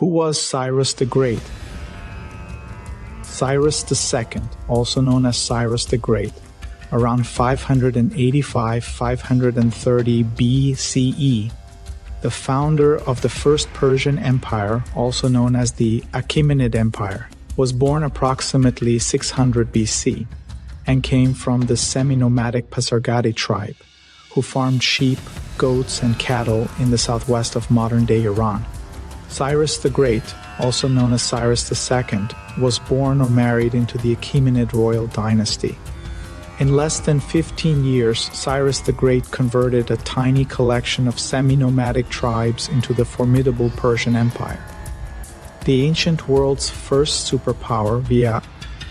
Who was Cyrus the Great? Cyrus II, also known as Cyrus the Great, around 585-530 BCE, the founder of the First Persian Empire, also known as the Achaemenid Empire, was born approximately 600 BC and came from the semi-nomadic Pasargadae tribe, who farmed sheep, goats, and cattle in the southwest of modern-day Iran. Cyrus the Great, also known as Cyrus II, was born or married into the Achaemenid royal dynasty. In less than 15 years, Cyrus the Great converted a tiny collection of semi-nomadic tribes into the formidable Persian Empire, the ancient world's first superpower via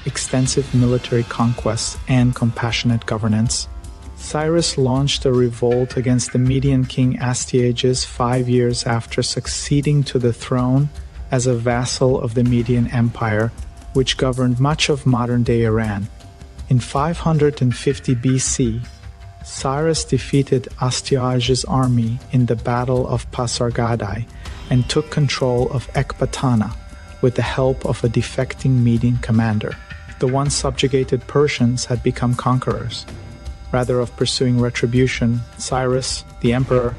extensive military conquests and compassionate governance. Cyrus launched a revolt against the Median king Astyages 5 years after succeeding to the throne as a vassal of the Median Empire, which governed much of modern-day Iran. In 550 BC, Cyrus defeated Astyages' army in the Battle of Pasargadae and took control of Ecbatana with the help of a defecting Median commander. The once subjugated Persians had become conquerors. Rather of pursuing retribution, Cyrus, the emperor,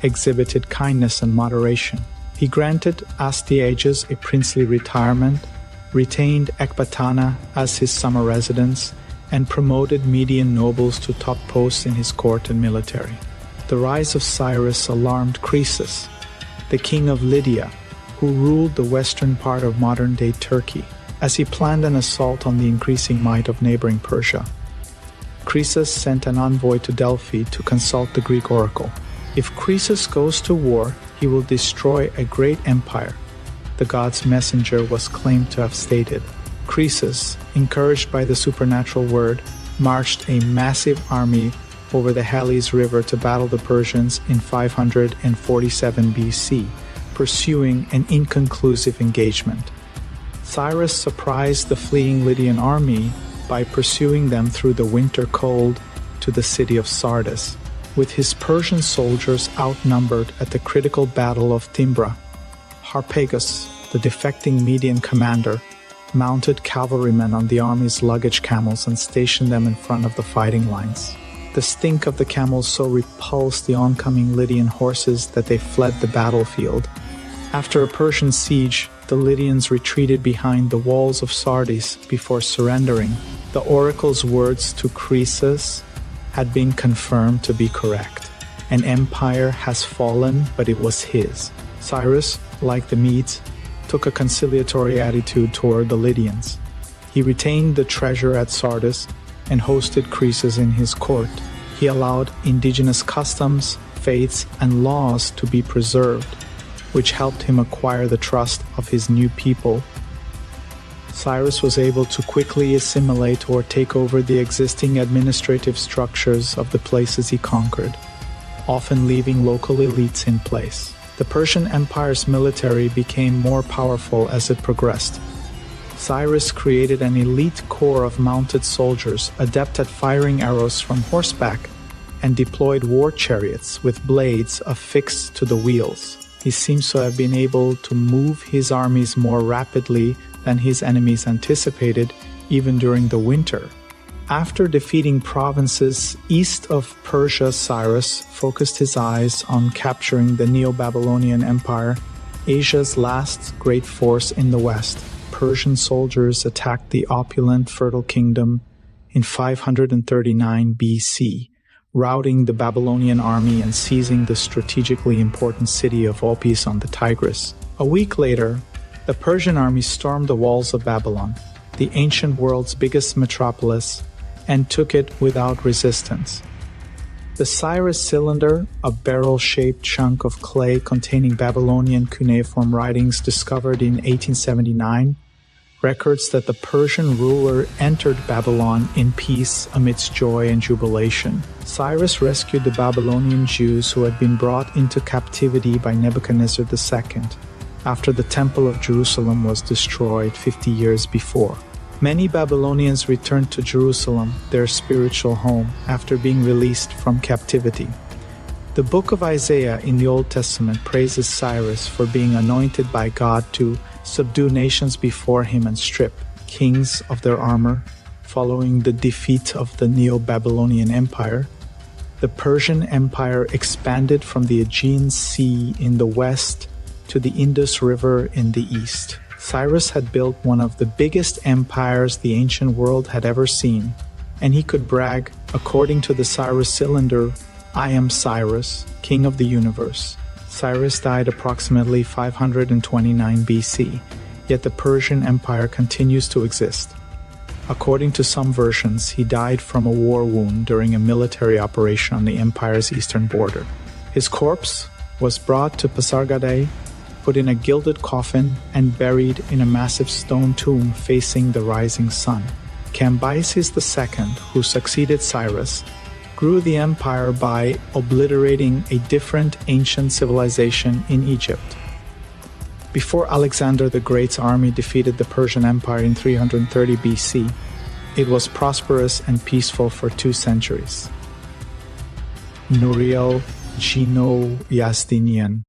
exhibited kindness and moderation. He granted Astyages a princely retirement, retained Ecbatana as his summer residence, and promoted Median nobles to top posts in his court and military. The rise of Cyrus alarmed Croesus, the king of Lydia, who ruled the western part of modern-day Turkey, as he planned an assault on the increasing might of neighboring Persia. Croesus sent an envoy to Delphi to consult the Greek oracle. If Croesus goes to war, he will destroy a great empire, the god's messenger was claimed to have stated. Croesus, encouraged by the supernatural word, marched a massive army over the Halys River to battle the Persians in 547 BC, pursuing an inconclusive engagement. Cyrus surprised the fleeing Lydian army by pursuing them through the winter cold to the city of Sardis. With his Persian soldiers outnumbered at the critical battle of Thimbra, Harpagus, the defecting Median commander, mounted cavalrymen on the army's luggage camels and stationed them in front of the fighting lines. The stink of the camels so repulsed the oncoming Lydian horses that they fled the battlefield. After a Persian siege, the Lydians retreated behind the walls of Sardis before surrendering. The oracle's words to Croesus had been confirmed to be correct. An empire has fallen, but it was his. Cyrus, like the Medes, took a conciliatory attitude toward the Lydians. He retained the treasure at Sardis and hosted Croesus in his court. He allowed indigenous customs, faiths, and laws to be preserved, which helped him acquire the trust of his new people. Cyrus was able to quickly assimilate or take over the existing administrative structures of the places he conquered, often leaving local elites in place. The Persian Empire's military became more powerful as it progressed. Cyrus created an elite corps of mounted soldiers adept at firing arrows from horseback and deployed war chariots with blades affixed to the wheels. He seems to have been able to move his armies more rapidly than his enemies anticipated, even during the winter. After defeating provinces east of Persia, Cyrus focused his eyes on capturing the Neo-Babylonian Empire, Asia's last great force in the west. Persian soldiers attacked the opulent, fertile kingdom in 539 BC, routing the Babylonian army and seizing the strategically important city of Opis on the Tigris. A week later, the Persian army stormed the walls of Babylon, the ancient world's biggest metropolis, and took it without resistance. The Cyrus cylinder, a barrel-shaped chunk of clay containing Babylonian cuneiform writings discovered in 1879, records that the Persian ruler entered Babylon in peace amidst joy and jubilation. Cyrus rescued the Babylonian Jews who had been brought into captivity by Nebuchadnezzar II after the Temple of Jerusalem was destroyed 50 years before. Many Babylonians returned to Jerusalem, their spiritual home, after being released from captivity. The book of Isaiah in the Old Testament praises Cyrus for being anointed by God to subdue nations before him and strip kings of their armor. Following the defeat of the Neo-Babylonian Empire, the Persian Empire expanded from the Aegean Sea in the west to the Indus River in the east. Cyrus had built one of the biggest empires the ancient world had ever seen, and he could brag, according to the Cyrus cylinder, "I am Cyrus, king of the universe." Cyrus died approximately 529 BC, yet the Persian Empire continues to exist. According to some versions, he died from a war wound during a military operation on the empire's eastern border. His corpse was brought to Pasargadae, put in a gilded coffin, and buried in a massive stone tomb facing the rising sun. Cambyses II, who succeeded Cyrus, grew the empire by obliterating a different ancient civilization in Egypt. Before Alexander the Great's army defeated the Persian Empire in 330 BC, it was prosperous and peaceful for 2 centuries. Nouriel Gino Yazdinian